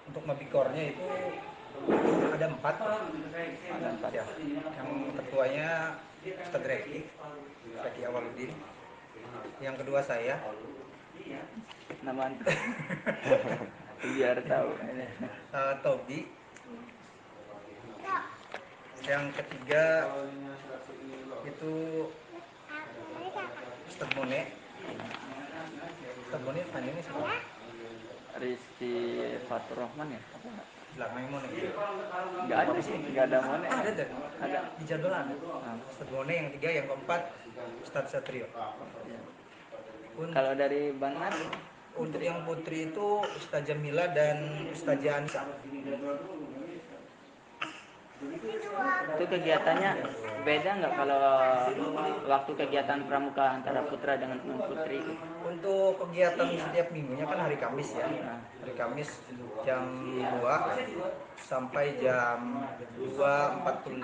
Untuk mabikornya itu ada 4. Ya. Yang ketuanya Ustadz Reki Awaludin. Yang kedua saya. Nama biar tahu. Tobi. Yang ketiga itu Ustadz Mone. Ustadz Mone panjangnya siapa? Rizky Fatur Rahman ya? Belakangnya Mone. Enggak ada sih, enggak ada Mone. Ada. Di jadwal ada. Ustadz Mone yang ketiga, yang keempat Ustadz Satrio. Ya. Kalau dari Bang Nas? Untuk yang putri itu Ustazah Jamila dan Ustazah Anissa. Itu kegiatannya beda nggak kalau waktu kegiatan pramuka antara putra dengan putri? Untuk kegiatan setiap minggunya kan hari Kamis ya. Hari Kamis jam 2 sampai jam 2.45.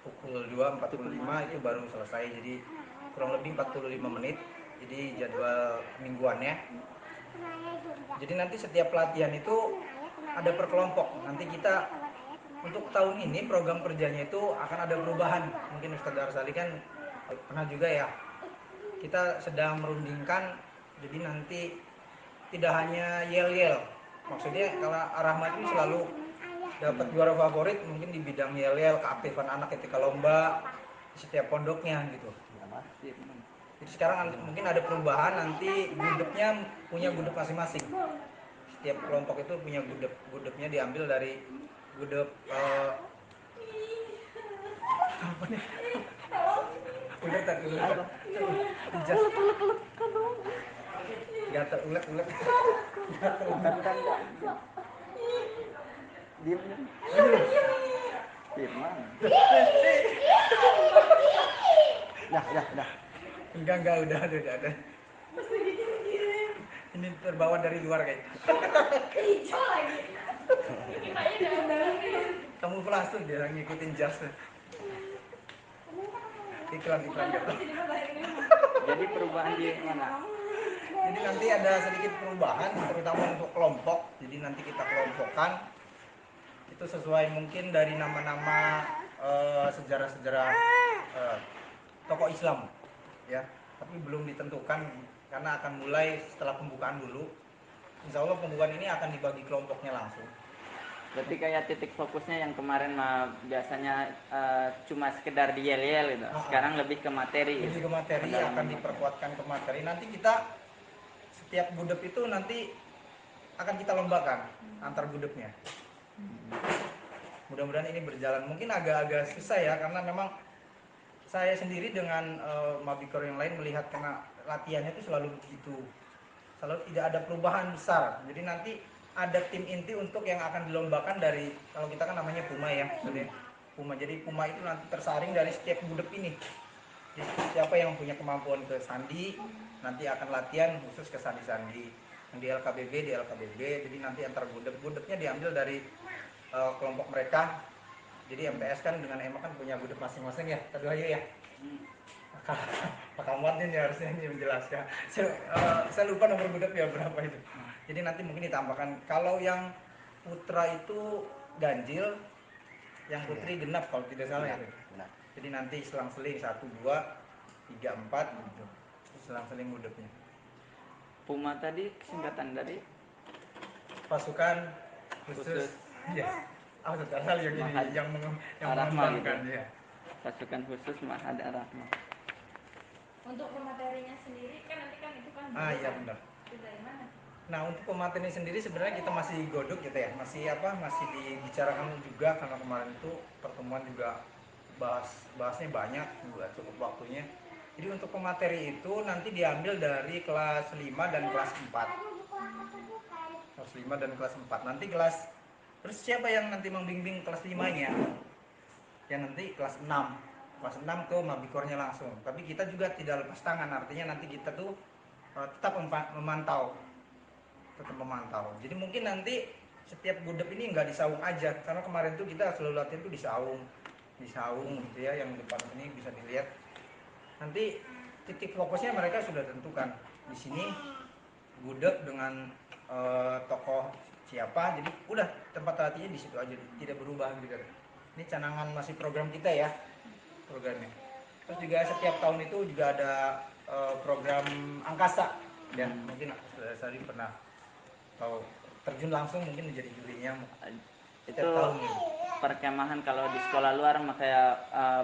Pukul 2.45 itu baru selesai. Jadi kurang lebih 45 menit. Jadi jadwal mingguannya. Jadi nanti setiap pelatihan itu ada per kelompok. Nanti kita untuk tahun ini program kerjanya itu akan ada perubahan. Mungkin Ustadz Arsali kan pernah juga ya. Kita sedang merundingkan. Jadi nanti tidak hanya yel-yel. Maksudnya kalau Rahmat itu selalu dapat juara favorit mungkin di bidang yel-yel, keaktifan anak ketika lomba di setiap pondoknya gitu. Jadi sekarang mungkin ada perubahan, nanti gudepnya punya gudep masing-masing. Setiap kelompok itu punya gudep. Gudepnya diambil dari gudep apa nih? Ulet. Gatel ulet. Diam. Firman. Dah. Enggak, udah ada. Ini terbawa dari luar kayaknya. Hijau lagi. Kamu plastik dia ngikutin jasnya. Iklan gitu. Jadi perubahan di mana? Jadi nanti ada sedikit perubahan terutama untuk kelompok. Jadi nanti kita kelompokkan itu sesuai mungkin dari nama-nama sejarah-sejarah tokoh Islam ya. Tapi belum ditentukan karena akan mulai setelah pembukaan dulu. Insya Allah pembukaan ini akan dibagi kelompoknya langsung. Berarti kayak titik fokusnya yang kemarin mah biasanya cuma sekedar di yel-yel gitu. Sekarang lebih ke materi. Lebih ke materi, akan diperkuatkan ke materi. Nanti kita setiap gudep itu nanti akan kita lombakan antar gudepnya. Mudah-mudahan ini berjalan. Mungkin agak-agak susah ya karena memang saya sendiri dengan mabikor yang lain melihat karena latihannya itu selalu begitu. Selalu tidak ada perubahan besar. Jadi nanti ada tim inti untuk yang akan dilombakan dari, kalau kita kan namanya Puma ya, Puma. Jadi Puma itu nanti tersaring dari setiap gudep ini. Jadi siapa yang punya kemampuan ke sandi, nanti akan latihan khusus ke sandi-sandi. Yang di LKBB. Jadi nanti antar gudepnya diambil dari kelompok mereka. Jadi MPS kan dengan EMA kan punya gudep masing-masing ya. Tadi aja ya. Pak Ahmad ini harusnya ini menjelaskan. Saya lupa nomor gudep ya berapa itu. Jadi nanti mungkin ditambahkan. Kalau yang putra itu ganjil, yang putri genap kalau tidak salah ya. Jadi nanti selang-seling 1, 2, 3, 4 gitu. Selang-seling gudepnya. Puma tadi singkatan dari pasukan khusus. Yes. Asal yang ini yang mengembangkan ya. Pasukan khusus Mahad Ar-Rahman. Untuk pematerinya sendiri kan nanti kan itu kan iya benar. Dari mana? Nah, untuk pemateri sendiri sebenarnya kita masih godok gitu ya. Masih dibicarakan juga karena kemarin itu pertemuan juga bahasnya banyak, juga cukup waktunya. Jadi untuk pemateri itu nanti diambil dari kelas 5 dan kelas 4. Kelas 5 dan kelas 4. Nanti terus siapa yang nanti membimbing kelas 5-nya? Ya nanti kelas 6. Kelas 6 ke mabikornya langsung. Tapi kita juga tidak lepas tangan, artinya nanti kita tuh tetap memantau. Jadi mungkin nanti setiap gudep ini nggak disaung aja, karena kemarin tuh kita selalu latihan tuh disaung gitu ya, yang depan ini bisa dilihat. Nanti titik fokusnya mereka sudah tentukan. Di sini gudep dengan tokoh siapa, jadi udah tempat latihnya di situ aja, tidak berubah gitu. Ini canangan masih program kita ya, programnya. Terus juga setiap tahun itu juga ada program angkasa ya, mungkin Saudara Sari pernah tahu, terjun langsung mungkin menjadi jurinya Itu setiap tahun ini. perkemahan kalau di sekolah luar kayak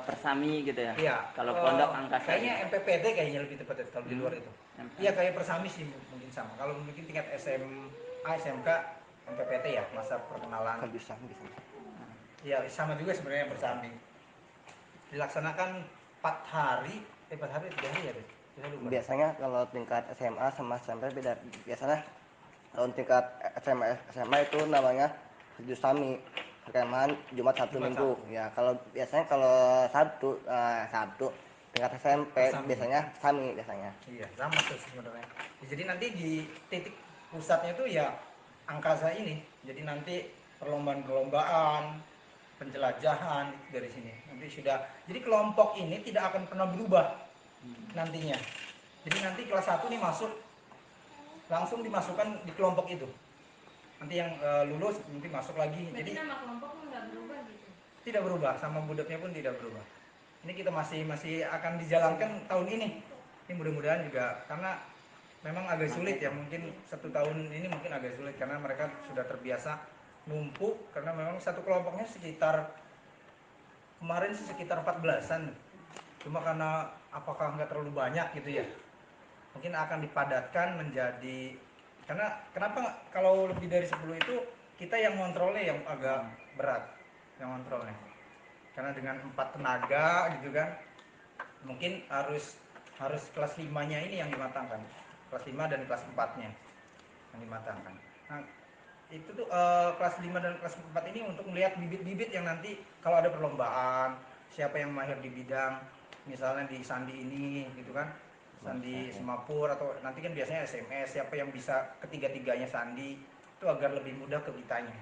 persami gitu ya. Iya. Kalau pondok angkasa Kayaknya gitu. MPPT kayaknya lebih tepat kalau di luar itu. MPPT. Iya kayak persami sih mungkin sama. Kalau mungkin tingkat SMA, SMK, MPPT ya, masa perkenalan. Iya sama juga sebenarnya persami. Dilaksanakan 4 hari, 4 hari 3 hari ya deh. Biasanya kalau tingkat SMA sama SMP beda. Biasanya kalau tingkat SMA itu namanya Jusami, perkemahan Jumat Sabtu Jumat, Minggu. Sabtu. Ya kalau biasanya kalau Sabtu tingkat SMP Persami. biasanya Sami biasanya. Iya sama tuh sebenarnya. Jadi nanti di titik pusatnya itu ya angkasa ini. Jadi nanti perlombaan-perlombaan, penjelajahan dari sini. Nanti sudah. Jadi kelompok ini tidak akan pernah berubah nantinya. Jadi nanti kelas 1 nih masuk, langsung dimasukkan di kelompok itu. Nanti yang lulus nanti masuk lagi. Berarti Jadi nama kelompok nggak berubah gitu? tidak berubah, sama budaknya pun tidak berubah. Ini kita masih akan dijalankan tahun ini. Ini mudah-mudahan juga karena memang agak sulit ya, mungkin 1 tahun ini mungkin agak sulit karena mereka sudah terbiasa numpuk, karena memang satu kelompoknya sekitar kemarin sih sekitar 14-an. Cuma karena apakah nggak terlalu banyak gitu ya, mungkin akan dipadatkan menjadi, karena kenapa kalau lebih dari 10 itu kita yang kontrolnya yang agak berat, yang kontrolnya karena dengan 4 tenaga gitu kan, mungkin harus kelas 5-nya ini yang dimatangkan, kelas 5 dan kelas 4-nya yang dimatangkan. Nah itu tuh kelas 5 dan kelas 4 ini untuk melihat bibit-bibit yang nanti kalau ada perlombaan, siapa yang mahir di bidang misalnya di sandi ini gitu kan, sandi semapur, atau nanti kan biasanya SMS, siapa yang bisa ketiga-tiganya sandi, itu agar lebih mudah ke kitanya.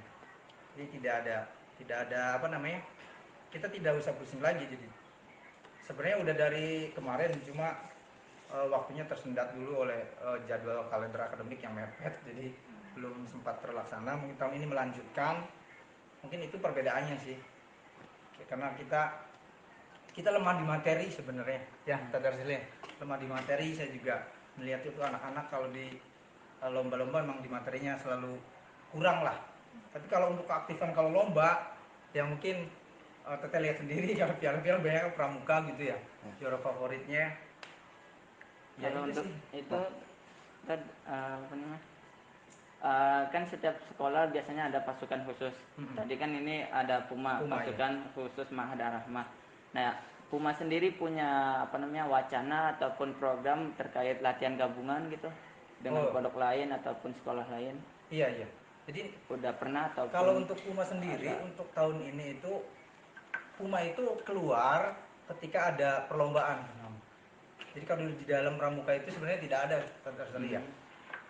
Jadi tidak ada apa namanya, kita tidak usah pusing lagi. Jadi sebenarnya udah dari kemarin, cuma waktunya tersendat dulu oleh jadwal kalender akademik yang mepet, jadi belum sempat terlaksana. Mungkin tahun ini melanjutkan, mungkin itu perbedaannya sih, karena kita lemah di materi sebenarnya ya, Tadarsilnya lemah di materi. Saya juga melihat itu anak-anak kalau di lomba-lomba memang di materinya selalu kurang lah. Tapi kalau untuk keaktifan kalau lomba ya mungkin kita lihat sendiri kalau piala-piala banyak pramuka gitu ya, juara favoritnya ya. Kalau Itu untuk sih itu apa namanya? Kan setiap sekolah biasanya ada pasukan khusus. Tadi kan ini ada Puma pasukan ya. khusus Mahadar Rahmah. Nah, Puma sendiri punya apa namanya wacana ataupun program terkait latihan gabungan gitu dengan pondok lain ataupun sekolah lain. Iya. Jadi Udah pernah ataupun kalau untuk Puma sendiri ada. untuk tahun ini itu Puma itu keluar ketika ada perlombaan. Jadi kalau di dalam pramuka itu sebenarnya tidak ada ya.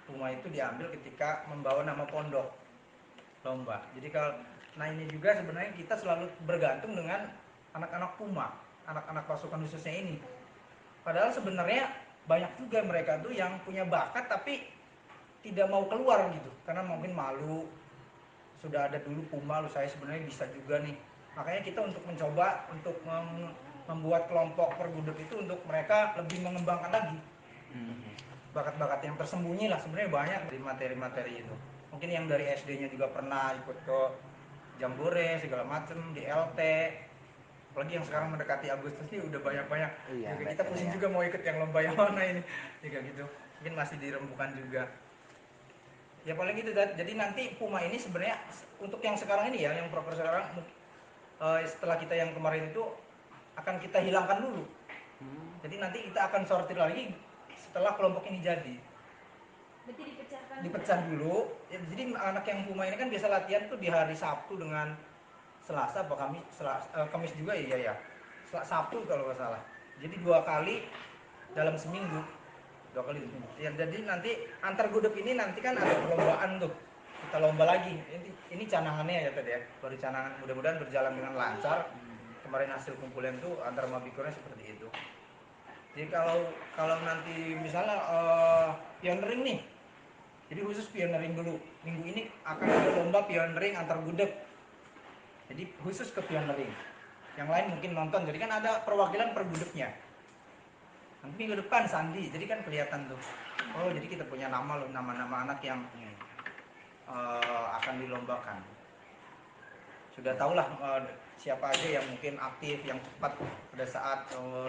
Puma itu diambil ketika membawa nama pondok lomba. Jadi kalau nah ini juga sebenarnya kita selalu bergantung dengan anak-anak Puma, anak-anak pasukan khususnya ini. Padahal sebenarnya banyak juga mereka tuh yang punya bakat tapi tidak mau keluar gitu, karena mungkin malu. Sudah ada dulu Puma, lu saya sebenarnya bisa juga nih. Makanya kita untuk mencoba untuk membuat kelompok perguduk itu untuk mereka lebih mengembangkan lagi bakat-bakat yang tersembunyi lah. Sebenarnya banyak di materi-materi itu. Mungkin yang dari SD-nya juga pernah ikut ke Jambore segala macem, di LT. Apalagi yang sekarang mendekati Agustus ini udah banyak-banyak. Iya, Juga kita pusing juga mau ikut yang lomba yang mana ini. Juga gitu. Mungkin masih dirembukan juga. Ya paling gitu. Jadi nanti Puma ini sebenarnya untuk yang sekarang ini ya, yang proper sekarang, setelah kita yang kemarin itu akan kita hilangkan dulu. Jadi nanti kita akan sortir lagi setelah kelompok ini jadi. Berarti Dipecah dulu. Jadi anak yang Puma ini kan biasa latihan tuh di hari Sabtu dengan Selasa apa Kamis juga ya. Sabtu kalau nggak salah. Jadi 2 kali dalam seminggu. 2 kali seminggu. Ya, jadi nanti antar gudeg ini nanti kan ada perlombaan tuh. Kita lomba lagi. Ini canangannya ya tadi ya. Baru canangan, mudah-mudahan berjalan dengan lancar. Kemarin hasil kumpulan tuh antar mabikornya seperti itu. Jadi kalau nanti misalnya pioneering nih, Jadi khusus pioneering dulu. Minggu ini akan ada lomba pioneering antar gudeg. Jadi khusus ke pioneering. Yang lain mungkin nonton. Jadi kan ada perwakilan per gudegnya. Nanti minggu depan sandi. Jadi kan kelihatan tuh. Oh, jadi kita punya nama loh, nama-nama anak yang akan dilombakan. Sudah tahulah siapa aja yang mungkin aktif, yang cepat pada saat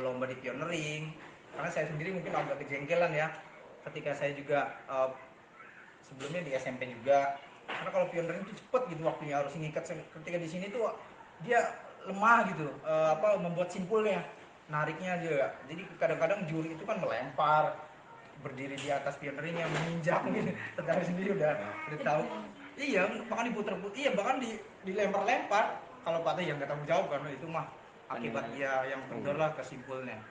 lomba di pioneering. Karena saya sendiri mungkin agak kejengkelan ya, ketika saya juga sebelumnya di SMP juga. Karena kalau pioneering itu cepet gitu waktunya, harus ngikat. Ketika di sini tuh dia lemah gitu, membuat simpulnya, nariknya juga. Jadi kadang-kadang juri itu kan melempar, berdiri di atas pioneering yang menginjak gitu. Tetangga sendiri udah tahu. Iya, bahkan diputer-puter, iya bahkan dilempar-lempar. Kalau patah yang nggak tanggung jawab, karena itu mah akibat dia yang kendor lah ke simpulnya.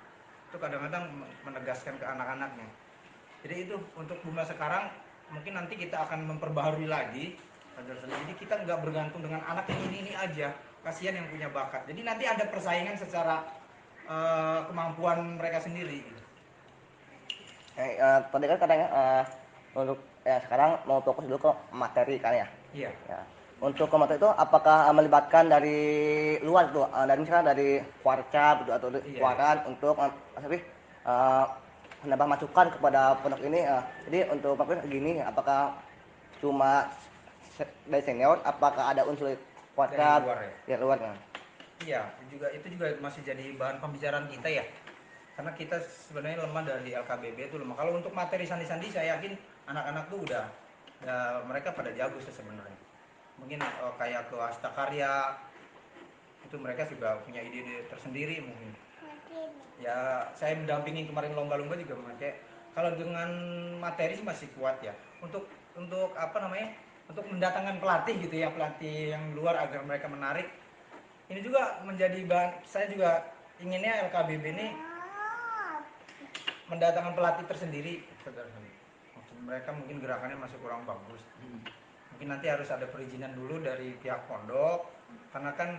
Itu kadang-kadang menegaskan ke anak-anaknya. Jadi itu untuk Buma sekarang, mungkin nanti kita akan memperbaharui lagi. Jadi kita nggak bergantung dengan anak yang ini aja. Kasihan yang punya bakat. Jadi nanti ada persaingan secara kemampuan mereka sendiri. Tadi kan katanya untuk sekarang mau fokus dulu ke materi kan ya. Iya. Ya. Untuk ke materi itu apakah melibatkan dari luar tuh, dari misalnya dari Warcap gitu, atau Waran untuk menambah masukan kepada pondok ini. Jadi untuk materi gini, apakah cuma dari senior, apakah ada unsur Warcap dari luar ya? Luar? Iya, itu juga masih jadi bahan pembicaraan kita ya. Karena kita sebenarnya lemah dari LKBB itu lemah. Kalau untuk materi sandi-sandi saya yakin anak-anak tuh udah mereka pada jago sih sebenarnya. Mungkin kayak ke Hasta Karya itu mereka juga punya ide-ide tersendiri mungkin. Ya saya mendampingi kemarin lomba-lomba juga memakai. Kalau dengan materi sih masih kuat ya. Untuk apa namanya? Untuk mendatangkan pelatih gitu ya, pelatih yang luar agar mereka menarik. Ini juga menjadi bahan, saya juga inginnya LKBB ini mendatangkan pelatih tersendiri. Maksud mereka mungkin gerakannya masih kurang bagus. Mungkin nanti harus ada perizinan dulu dari pihak pondok, karena kan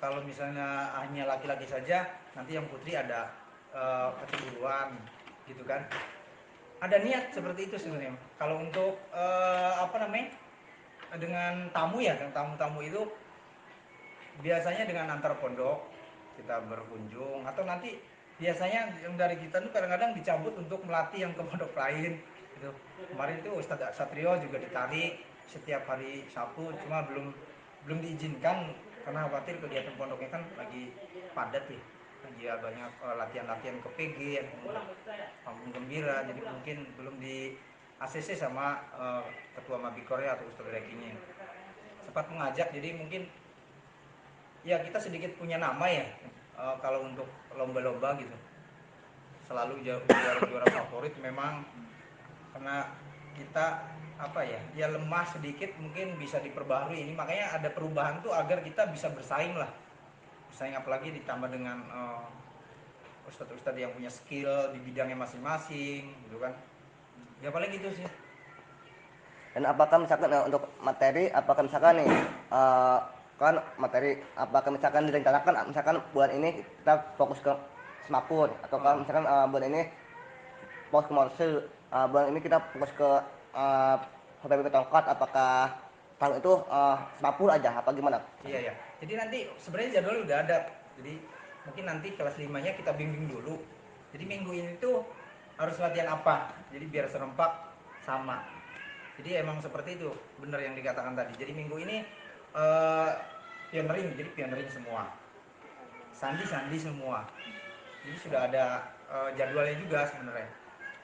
kalau misalnya hanya laki-laki saja, nanti yang putri ada kecemburuan gitu kan. Ada niat seperti itu sebenarnya. Kalau untuk apa namanya, dengan tamu ya, dengan tamu-tamu itu biasanya dengan antar pondok kita berkunjung, atau nanti biasanya yang dari kita tuh kadang-kadang dicabut untuk melatih yang ke pondok lain gitu. Kemarin itu Ustadz Satrio juga ditarik setiap hari Sabtu, cuma belum diizinkan karena khawatir kegiatan pondoknya kan lagi padat ya, lagi ya banyak latihan-latihan ke PG yang panggung gembira, jadi mungkin belum di ACC sama ketua Mabikornya atau Ustadz Rekinya sempat mengajak. Jadi mungkin ya kita sedikit punya nama ya, kalau untuk lomba-lomba gitu selalu juara favorit memang, karena kita apa ya lemah sedikit, mungkin bisa diperbaharui ini, makanya ada perubahan tuh agar kita bisa bersaing lah, bersaing apalagi ditambah dengan ustadz-ustadz yang punya skill di bidangnya masing-masing gitu kan. Ya paling gitu sih. Dan apakah misalkan untuk materi, apakah misalkan nih kan materi, apakah misalkan direncanakan misalkan bulan ini kita fokus ke semaput, atau kalau misalkan bulan ini fokus ke morse, bulan ini kita fokus ke HPP tongkat, apakah tahun itu semaput aja apa gimana? Iya ya. Jadi nanti sebenarnya jadwal udah ada. Jadi mungkin nanti kelas 5-nya kita bimbing dulu. Jadi minggu ini tuh harus latihan apa. Jadi biar serempak sama. Jadi emang seperti itu, benar yang dikatakan tadi. Jadi minggu ini pioneering, jadi pioneering semua. Sandi semua. Jadi sudah ada jadwalnya juga sebenarnya.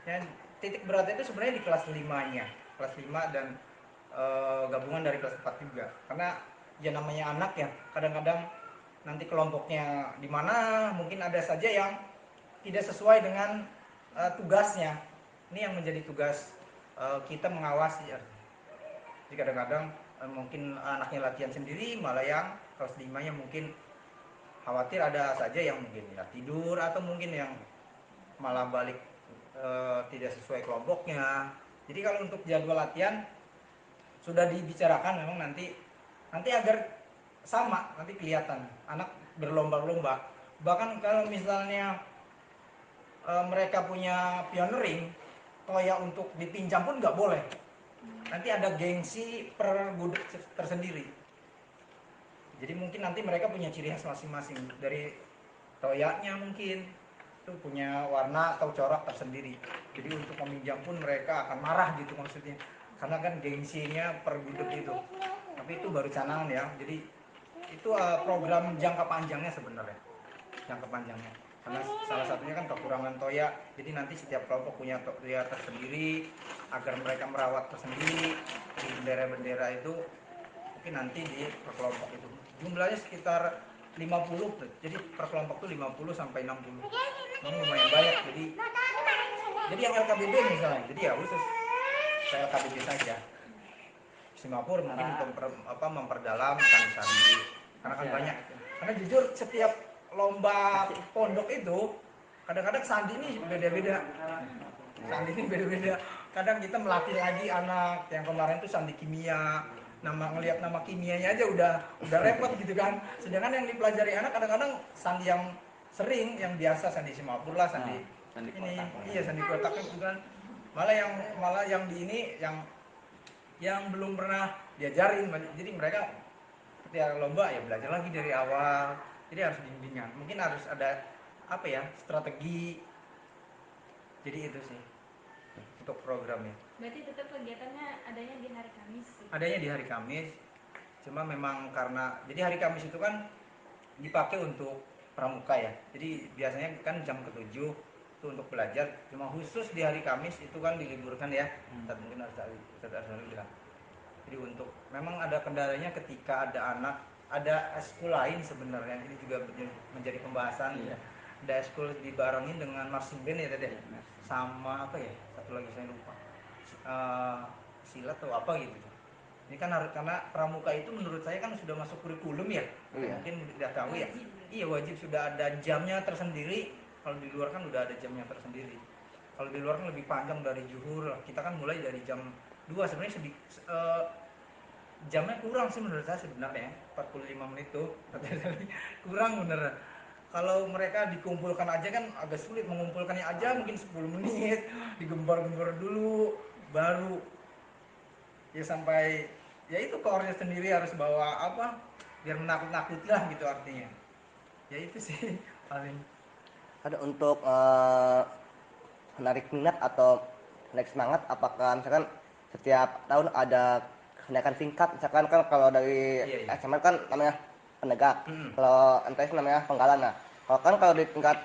Dan titik beratnya itu sebenarnya di kelas 5-nya. Kelas 5 dan gabungan dari kelas 4 juga. Karena ya namanya anak ya, kadang-kadang nanti kelompoknya di mana mungkin ada saja yang tidak sesuai dengan tugasnya. Ini yang menjadi tugas kita mengawasi ya. Jadi kadang-kadang mungkin anaknya latihan sendiri, malah yang kelas 5-nya mungkin khawatir ada saja yang mungkin ya tidur, atau mungkin yang malah balik tidak sesuai kelompoknya. Jadi kalau untuk jadwal latihan sudah dibicarakan memang nanti agar sama, nanti kelihatan anak berlomba-lomba. Bahkan kalau misalnya mereka punya pioneering, toya untuk dipinjam pun nggak boleh. Nanti ada gengsi per gudeg tersendiri. Jadi mungkin nanti mereka punya ciri khas masing-masing. Dari toyanya mungkin itu punya warna atau corak tersendiri. Jadi untuk meminjam pun mereka akan marah gitu maksudnya. Karena kan gengsinya per gudeg itu. Tapi itu baru canangan ya. Jadi itu program jangka panjangnya sebenarnya. Jangka panjangnya. Karena salah satunya kan kekurangan toya. Jadi nanti setiap kelompok punya toya tersendiri agar mereka merawat tersendiri. Di bendera-bendera itu mungkin nanti di per kelompok itu jumlahnya sekitar 50, jadi per kelompok itu 50 sampai 60. Memang lumayan banyak. Jadi yang LKBB misalnya, jadi ya khusus saya LKBB saja. Singapura mungkin untuk memperdalam sandi, karena kan banyak. Karena jujur setiap lomba pondok itu kadang-kadang sandi ini beda-beda. Sandi ini beda-beda. Kadang kita melatih lagi anak yang kemarin itu sandi kimia. Ngelihat nama kimianya aja udah repot gitu kan. Sedangkan yang dipelajari anak kadang-kadang sandi yang sering, yang biasa sandi Singapura lah, sandi ini, iya sandi kotak gitu kan. Malah yang di ini yang belum pernah diajarin. Jadi mereka ketika lomba ya belajar lagi dari awal. Jadi harus bimbingan. Mungkin harus ada strategi. Jadi itu sih untuk programnya. Berarti tetap kegiatannya adanya di hari Kamis. Adanya di hari Kamis. Cuma memang karena jadi hari Kamis itu kan dipakai untuk pramuka ya. Jadi biasanya kan jam ke-7 itu untuk belajar. Cuma khusus di hari Kamis itu kan diliburkan ya. Mungkin Ustaz bilang. Jadi untuk memang ada kendalanya ketika ada eskul lain sebenarnya. Ini juga menjadi pembahasan. Iya. Ada eskul dibarengin dengan marching band ya tadi. Sama apa ya? Satu lagi saya lupa. Silat atau apa gitu. Ini kan harus, karena pramuka itu menurut saya kan sudah masuk kurikulum ya. Iya. Mungkin sudah tahu ya. Iya, wajib, sudah ada jamnya tersendiri. Kalau di luar kan udah ada jamnya tersendiri. Kalau di luar kan lebih panjang dari zuhur. Kita kan mulai dari jam 2 sebenarnya jamnya kurang sih menurut saya sebenarnya. 45 menit tuh kurang bener. Kalau mereka dikumpulkan aja kan agak sulit, mengumpulkannya aja mungkin 10 menit, digembar-gembar dulu baru ya sampai ya itu koornya sendiri harus bawa biar menakut-nakuti lah gitu artinya. Ya itu sih paling. Ada untuk menarik minat atau menarik semangat, apakah misalkan setiap tahun ada kenaikan tingkat, misalkan kan kalau dari Iya. SMA kan namanya penegak, Hmm. kalau MTS namanya penggalan. Nah, kalau di tingkat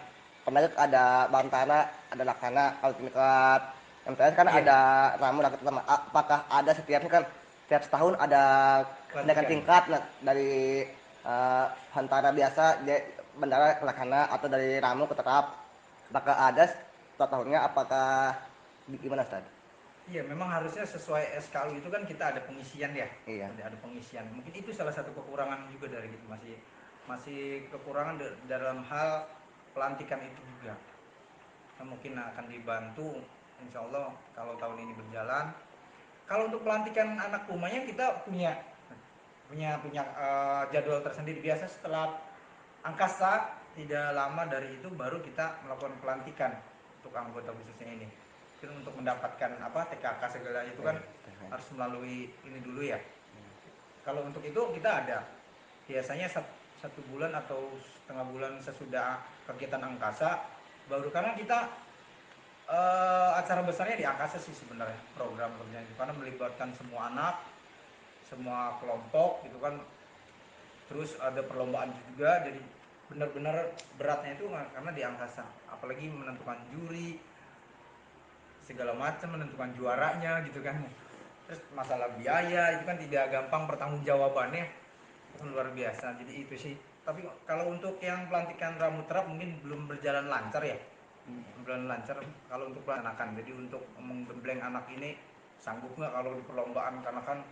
penegak ada bantara, ada laksana, kalau tingkat MTS kan Iya. ada ramu, sama. Apakah ada setiap setahun ada kenaikan tingkat, nah, dari bantara biasa bandara ke laksana atau dari ramu ke tetap, apakah ada setiap tahunnya, apakah gimana Ustaz? Iya, memang harusnya sesuai SKU itu kan kita ada pengisian ya. Iya. Ada pengisian. Mungkin itu salah satu kekurangan juga dari gitu, masih kekurangan dalam hal pelantikan itu juga. Nah, mungkin akan dibantu insya Allah kalau tahun ini berjalan. Kalau untuk pelantikan anak rumahnya kita punya jadwal tersendiri. Biasa setelah angkasa tidak lama dari itu baru kita melakukan pelantikan untuk anggota khususnya ini. Mungkin untuk mendapatkan TKK segala itu kan harus melalui ini dulu ya. Kalau untuk itu kita ada biasanya 1 bulan atau setengah bulan sesudah kegiatan angkasa baru, karena kita acara besarnya di angkasa sih sebenarnya program kerjanya itu, karena melibatkan semua anak, semua kelompok gitu kan. Terus ada perlombaan juga, jadi benar-benar beratnya itu karena di angkasa, apalagi menentukan juri segala macam, menentukan juaranya gitu kan. Terus masalah biaya itu kan tidak gampang, pertanggungjawabannya itu kan luar biasa. Jadi itu sih. Tapi kalau untuk yang pelantikan rambut terap mungkin belum berjalan lancar ya. Berjalan lancar kalau untuk pelanakan. Jadi untuk menggembleng anak ini sanggup nggak kalau di perlombaan, karena kan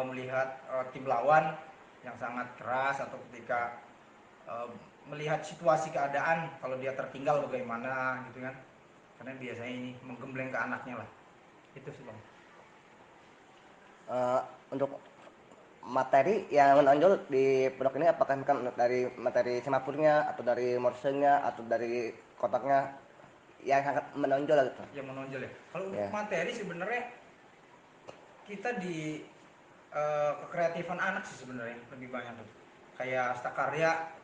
melihat tim lawan yang sangat keras, atau ketika melihat situasi keadaan kalau dia tertinggal bagaimana gitu kan. Karena biasanya ini menggembleng ke anaknya lah. Itu sih Bang. Untuk materi yang menonjol di pondok ini, apakah dari materi semapurnya atau dari morsenya atau dari kotaknya? yang sangat menonjol gitu. yang menonjol ya. Kalau untuk Ya. materi sebenarnya kita di kekreatifan anak sih sebenarnya lebih banyak tuh. Kayak Stakarya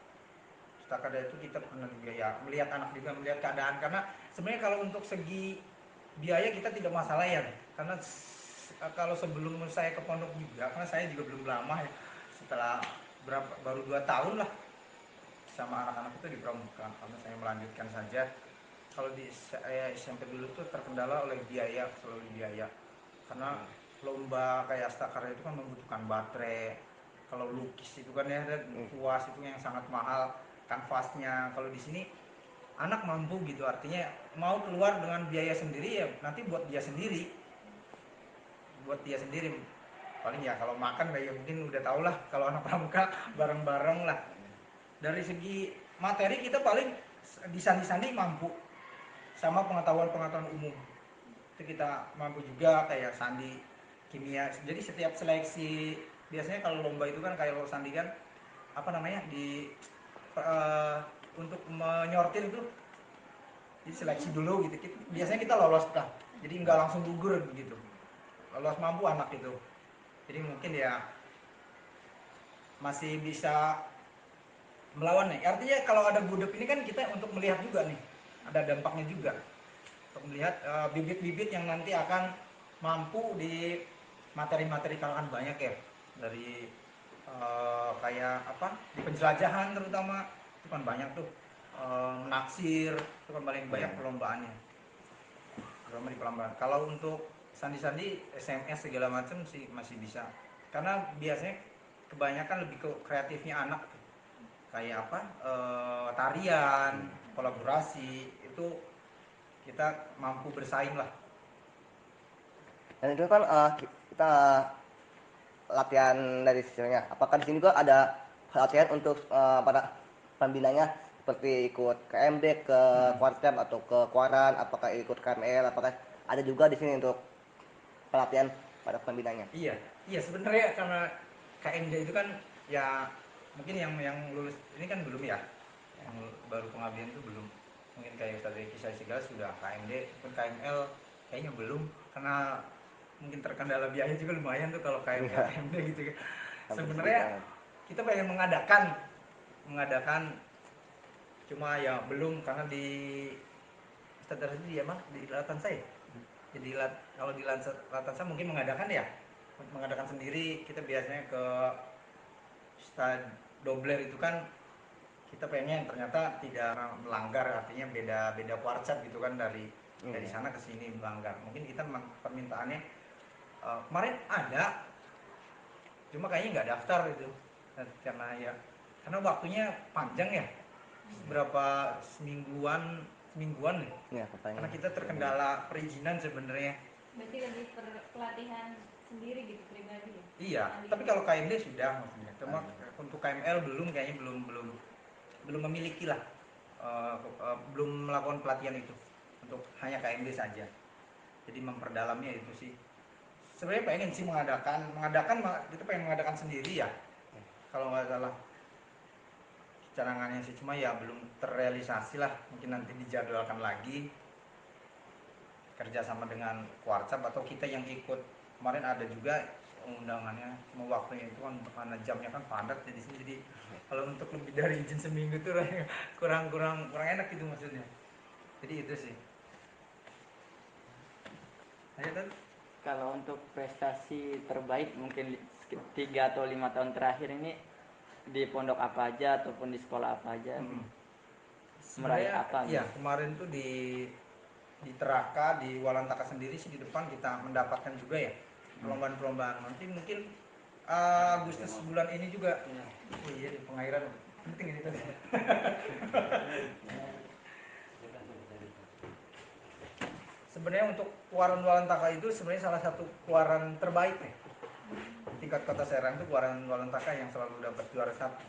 itu kita pernah juga ya melihat anak juga melihat keadaan, karena sebenarnya kalau untuk segi biaya kita tidak masalah ya, karena kalau sebelum saya ke pondok juga, karena saya juga belum lama ya, setelah baru 2 tahun lah sama anak-anak itu di pramuka, karena saya melanjutkan saja. Kalau di saya SMP dulu tuh terkendala oleh biaya, selalu biaya, karena lomba kayak Astakarya itu kan membutuhkan baterai. Kalau lukis itu kan ya kuas itu yang sangat mahal kanvasnya. Kalau di sini anak mampu gitu, artinya mau keluar dengan biaya sendiri ya nanti buat dia sendiri, paling ya kalau makan kayak mungkin udah tau lah kalau anak pramuka bareng-bareng lah. Dari segi materi kita paling di sandi-sandi mampu, sama pengetahuan umum itu kita mampu juga kayak sandi kimia. Jadi setiap seleksi biasanya kalau lomba itu kan kayak lo sandi kan apa namanya di eh, untuk menyortir itu diseleksi dulu gitu. Biasanya kita lolos lah, jadi nggak langsung gugur begitu, lolos mampu anak itu. Jadi mungkin ya masih bisa melawan nih. Artinya kalau ada gudeg ini kan kita untuk melihat juga nih, ada dampaknya juga untuk melihat bibit-bibit yang nanti akan mampu di materi-materi kalangan banyak ya, dari kayak apa di penjelajahan terutama itu kan banyak tuh, menaksir itu kan paling banyak perlombaannya, terutama di perlombaan. Kalau untuk sandi-sandi SMS segala macam sih masih bisa, karena biasanya kebanyakan lebih ke kreatifnya anak, kayak apa tarian, kolaborasi itu kita mampu bersaing lah. Dan itu kan kita latihan dari siswanya. Apakah di sini juga ada latihan untuk para pembinanya seperti ikut KMD ke Kuartep atau ke Kuaran, apakah ikut KML, apakah ada juga di sini untuk pelatihan pada pembinanya? Iya, iya sebenarnya karena KMD itu kan ya mungkin yang lulus ini kan belum ya, yang baru pengabdian itu belum. Mungkin kayak Ustadz Riki saya segala sudah KMD, pun KML kayaknya belum, karena mungkin terkendala biaya juga lumayan tuh kalau KML Iya, KMD gitu ya. hampir Sebenarnya sedikit. kita pengen mengadakan cuma ya belum, karena di Ustadz Riki ya mah di Latan saya. Jadi kalau di Latansa mungkin mengadakan sendiri. Kita biasanya ke stad Dobler itu kan kita pengen ternyata tidak melanggar, artinya beda kuarcat gitu kan, dari sana ke sini melanggar. Mungkin kita permintaannya kemarin ada, cuma kayaknya nggak daftar itu. Karena waktunya panjang ya, berapa semingguan nih. Ya, katanya. Karena kita terkendala perizinan sebenarnya. Berarti lebih pelatihan sendiri gitu pribadi ya? Iya, tapi kalau KMD sudah maksudnya. Cuma untuk KML belum, kayaknya belum memiliki lah, belum melakukan pelatihan itu. Untuk hanya KMD saja. Jadi memperdalamnya itu sih. Sebenarnya pengen sih mengadakan kita pengen mengadakan sendiri ya. Kalau nggak salah cadangannya sih, cuma ya belum terrealisasi lah. Mungkin nanti dijadwalkan lagi kerjasama dengan Kuarcap atau kita yang ikut. Kemarin ada juga undangannya, cuma waktunya itu kan karena jamnya kan padat jadi sini, jadi kalau untuk lebih dari izin seminggu tuh kurang enak gitu maksudnya. Jadi itu sih. Ayo kan? Kalau untuk prestasi terbaik mungkin 3 atau 5 tahun terakhir ini di pondok apa aja ataupun di sekolah apa aja, meraih Sebenarnya apa ya gitu? kemarin tuh di Teraka, di Walantaka sendiri sih di depan kita mendapatkan juga ya perlombaan-perlombaan. Nanti mungkin Agustus bulan ini juga. Oh iya, di pengairan penting ini tuh. Sebenarnya untuk Kuaran Walantaka itu sebenarnya salah satu kuaran terbaik nih. Tingkat kota Serang itu Kuaran Walantaka yang selalu dapat juara satu.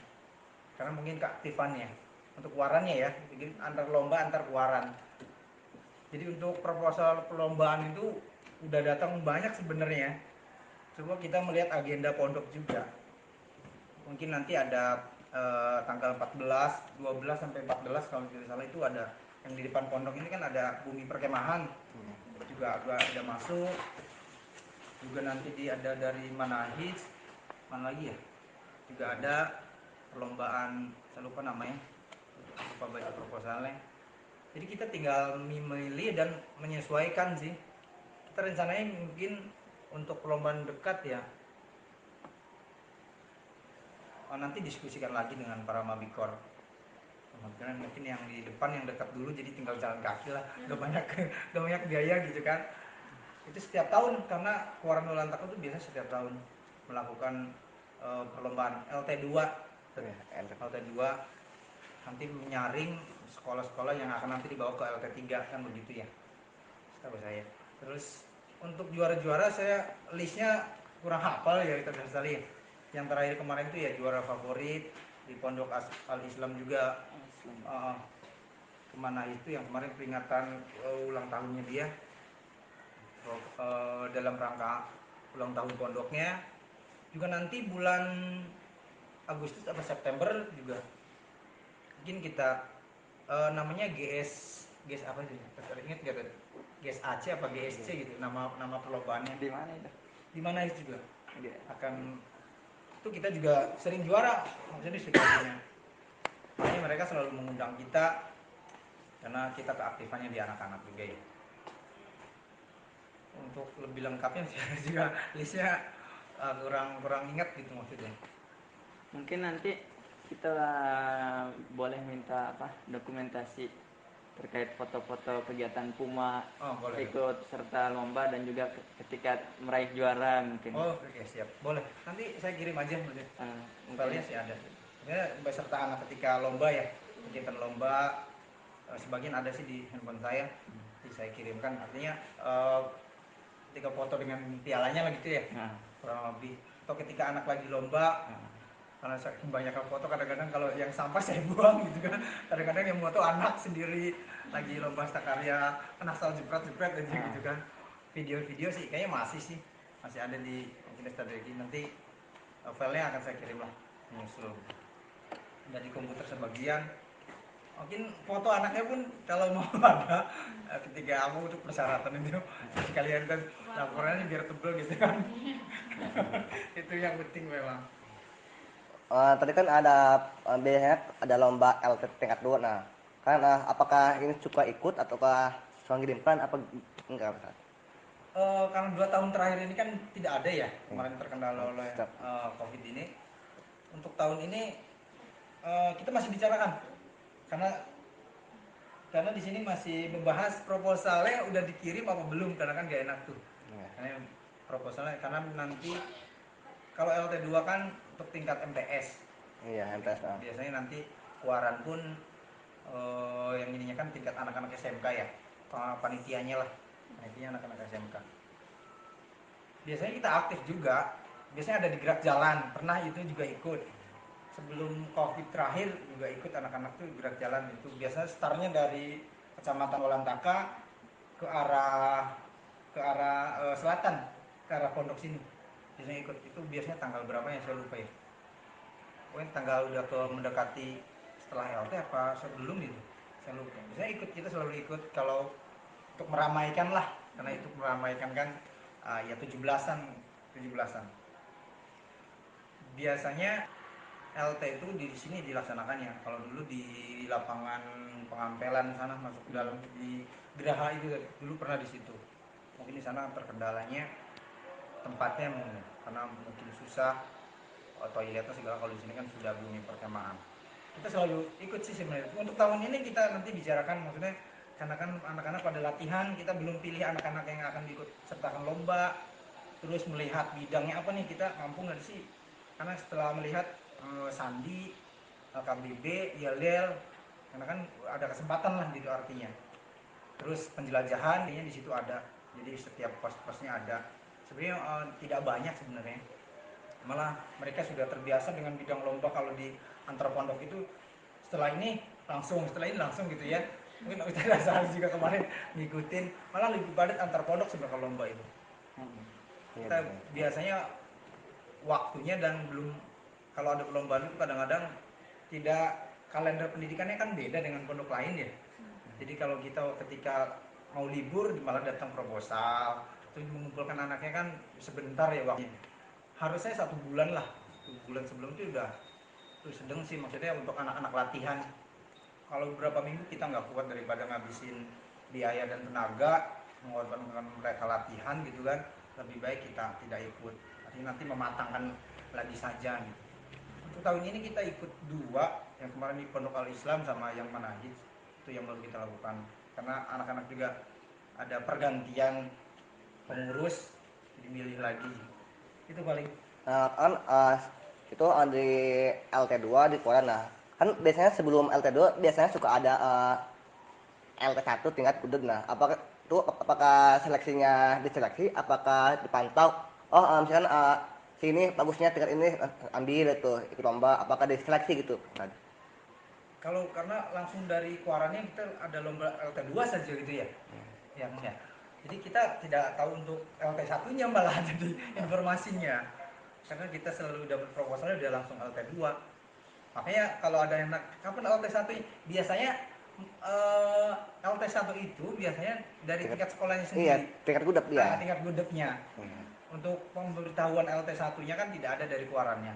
Karena mungkin keaktifannya untuk kuarannya ya, jadi antar lomba antar kuaran. Jadi untuk proposal perlombaan itu udah datang banyak sebenarnya. Cuma kita melihat agenda pondok juga. Mungkin nanti ada tanggal 14, 12 sampai 14 kalau tidak salah itu ada yang di depan pondok ini kan ada bumi perkemahan, juga ada masuk, juga nanti ada dari Manahij, mana lagi ya, juga ada perlombaan, saya lupa namanya, lupa baca proposalnya. Jadi kita tinggal memilih dan menyesuaikan sih. Kita rencananya mungkin untuk perlombaan dekat ya, nanti diskusikan lagi dengan para mabikor. Kemungkinan mungkin yang di depan yang dekat dulu, jadi tinggal jalan kaki lah, gak banyak biaya gitu kan. Itu setiap tahun, karena Keluaran Ulantaka itu biasa setiap tahun melakukan perlombaan LT2. LT2 nanti menyaring sekolah-sekolah yang akan nanti dibawa ke LT3 kan begitu ya, setahu saya. Terus untuk juara-juara saya listnya kurang hafal ya, kita sekali. Yang terakhir kemarin itu ya juara favorit di Pondok Al Islam juga. Kemana itu yang kemarin peringatan ulang tahunnya dia, dalam rangka ulang tahun pondoknya. Juga nanti bulan Agustus atau September juga mungkin kita namanya GS apa sih? Ingat nggak tadi? GS AC apa GSC gitu nama perlombaannya. Di mana itu? Di mana itu juga akan itu kita juga sering juara maksudnya situasinya. Makanya mereka selalu mengundang kita karena kita keaktifannya di anak-anak juga ya. Untuk lebih lengkapnya saya juga listnya kurang ingat gitu maksudnya. Mungkin nanti kita boleh minta dokumentasi terkait foto-foto kegiatan Puma Boleh. ikut serta lomba dan juga ketika meraih juara mungkin. Oke, siap, boleh. Nanti saya kirim aja filenya sih ada. Ya, beserta anak ketika lomba ya, kegiatan lomba. Sebagian ada sih di handphone saya, jadi saya kirimkan. Artinya ketika foto dengan pialanya lah gitu ya, kurang lebih. Atau ketika anak lagi lomba, karena saya kebanyakan foto, kadang-kadang kalau yang sampah saya buang gitu kan. Kadang-kadang yang foto anak sendiri lagi lomba Stakarya, kan asal jepret-jepret aja gitu kan. Video-video sih kayaknya masih ada di strategi. Nanti filenya akan saya kirim lah, menyusul dari komputer sebagian. Mungkin foto anaknya pun kalau mau ada ketika aku untuk persyaratan itu sekalian kan laporannya biar tebel gitu kan. Itu yang penting memang. Tadi kan ada biasanya ada lomba LT tingkat 2. Nah, kan apakah ini suka ikut ataukah suka ngirimkan apa enggak? Karena 2 tahun terakhir ini kan tidak ada ya, kemarin terkendala oleh COVID ini. Untuk tahun ini kita masih bicarakan karena di sini masih membahas proposalnya udah dikirim apa belum, karena kan gak enak tuh. Karena proposalnya, karena nanti kalau LT2 kan untuk tingkat MTS. Iya, MTS. Biasanya nanti keluaran pun yang ininya kan tingkat anak-anak SMK ya, panitianya lah, panitianya anak-anak SMK. Biasanya kita aktif juga, biasanya ada di gerak jalan, pernah itu juga ikut. Sebelum COVID terakhir juga ikut anak-anak tuh gerak jalan itu. Biasanya startnya dari Kecamatan Olantaka ke arah selatan, ke arah pondok sini. Biasanya ikut. Itu biasanya tanggal berapa ya saya lupa ya. Pokoknya tanggal udah ke mendekati setelah LT apa sebelum itu. Saya lupa. Biasanya kita selalu ikut kalau untuk meramaikan lah, karena itu meramaikan kan ya 17-an. Biasanya LT itu di sini dilaksanakannya. Kalau dulu di lapangan Pengampelan sana masuk ke dalam di Geraha itu dulu pernah di situ. Mungkin di sana terkendalanya tempatnya karena mungkin susah toiletnya segala. Kalau di sini kan sudah bumi perkemahan. Kita selalu ikut sih sebenarnya. Untuk tahun ini kita nanti bicarakan, maksudnya karena kan anak-anak pada latihan, kita belum pilih anak-anak yang akan ikut sertakan lomba. Terus melihat bidangnya apa nih, kita mampu nggak sih? Karena setelah melihat Sandi, KBB, Yel, karena kan ada kesempatan lah gitu artinya. Terus penjelajahan ini di situ ada, jadi setiap pos-posnya ada. Sebenarnya tidak banyak sebenarnya, malah mereka sudah terbiasa dengan bidang lomba. Kalau di antar pondok itu setelah ini langsung gitu ya. Mungkin Ustaz Azhar juga kemarin ngikutin, malah lebih padat antar pondok sebenarnya lomba itu. Kita biasanya waktunya dan belum, kalau ada perlombaan itu kadang-kadang tidak, kalender pendidikannya kan beda dengan pondok lain ya. Jadi kalau kita ketika mau libur malah datang proposal, terus mengumpulkan anaknya kan sebentar ya waktunya. Harusnya 1 bulan lah, 1 bulan sebelum itu udah tuh sedang sih, maksudnya untuk anak-anak latihan. Kalau beberapa minggu kita nggak kuat daripada ngabisin biaya dan tenaga mengorbankan mereka latihan gitu kan, lebih baik kita tidak ikut. Artinya nanti mematangkan lagi saja gitu. Untuk tahun ini kita ikut 2, yang kemarin di Pondok Al Islam sama yang Manhaj, itu yang baru kita lakukan. Karena anak-anak juga ada pergantian pengurus, jadi milih lagi. Itu paling. Nah, kan itu di LT2 di Koran. Nah, kan biasanya sebelum LT2 biasanya suka ada LT1 tingkat kudus. Nah, apakah seleksinya diseleksi, apakah dipantau? Oh, misalkan sini bagusnya tingkat ini ambil itu ikut lomba, apakah diseleksi gitu? Nah, Kalau karena langsung dari Kuarannya kita ada lomba LT2 saja gitu ya. Ya, ya. Jadi kita tidak tahu untuk LT1-nya malah jadi informasinya. Karena kita selalu dapat proposalnya udah langsung LT2. Makanya kalau ada yang kapan LT1 biasanya eh, LT1 itu biasanya dari tingkat sekolahnya iya, sendiri. tingkat gudeg dia. Tingkat gudegnya. Untuk pemberitahuan LT1-nya kan tidak ada dari Kuarannya.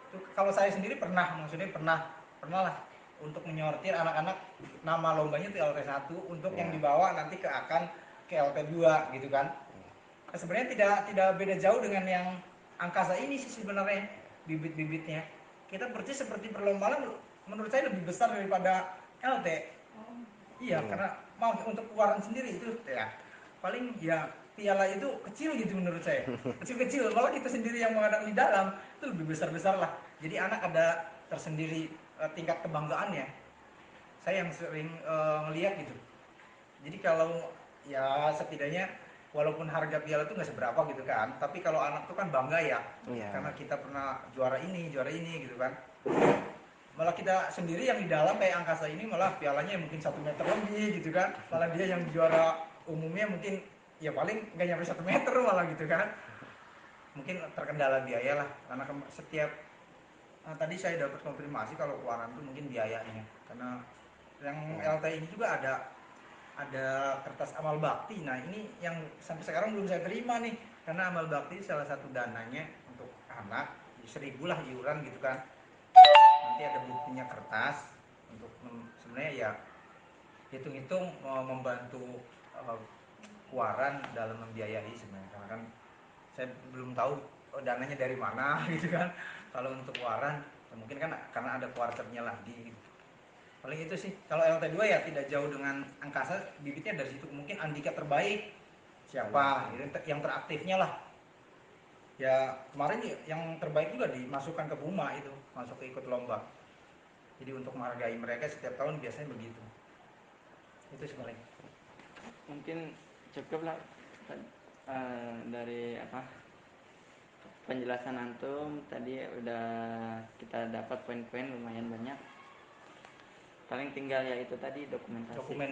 Itu kalau saya sendiri pernah, maksudnya pernah lah untuk menyortir anak-anak nama lombanya itu LT1 untuk yang dibawa nanti akan ke LT2 gitu kan. Nah, sebenarnya tidak beda jauh dengan yang angkasa ini sih sebenarnya bibit-bibitnya. Kita persis seperti perlombaan menurut saya lebih besar daripada LT. Iya, karena mau untuk keluaran sendiri itu ya paling ya piala itu kecil gitu menurut saya. Kecil-kecil, malah kita sendiri yang menghadang di dalam itu lebih besar-besar lah. Jadi anak ada tersendiri tingkat kebanggaannya. Saya yang sering ngelihat gitu. Jadi kalau ya setidaknya walaupun harga piala itu nggak seberapa gitu kan, tapi kalau anak tuh kan bangga ya, Iya. karena kita pernah juara ini gitu kan. Malah kita sendiri yang di dalam kayak angkasa ini malah pialanya mungkin 1 meter lebih gitu kan, malah dia yang juara umumnya mungkin ya paling nggak nyampe 1 meter malah gitu kan. Mungkin terkendala biaya lah, karena setiap tadi saya dapat konfirmasi kalau keluaran itu mungkin biayanya, karena yang LT ini juga ada kertas amal bakti. Nah ini yang sampai sekarang belum saya terima nih, karena amal bakti salah satu dananya untuk anak 1.000 lah iuran gitu kan. Nanti ada buktinya kertas untuk sebenarnya ya hitung-hitung membantu Kuaran dalam membiayai sebenarnya, karena kan saya belum tahu dananya dari mana gitu kan. Kalau untuk Kuaran ya mungkin kan karena ada kuarternya lagi gitu. Paling itu sih. Kalau LT2 ya tidak jauh dengan angkasa, bibitnya dari situ. Mungkin andika terbaik siapa yang teraktifnya lah. Ya kemarin yang terbaik juga dimasukkan ke Puma itu, masuk ke ikut lomba. Jadi untuk menghargai mereka setiap tahun biasanya begitu. Itu sebenarnya. Mungkin cukup lah dari penjelasan antum tadi udah kita dapat poin-poin lumayan banyak. Paling tinggal ya itu tadi dokumentasi. Dokumen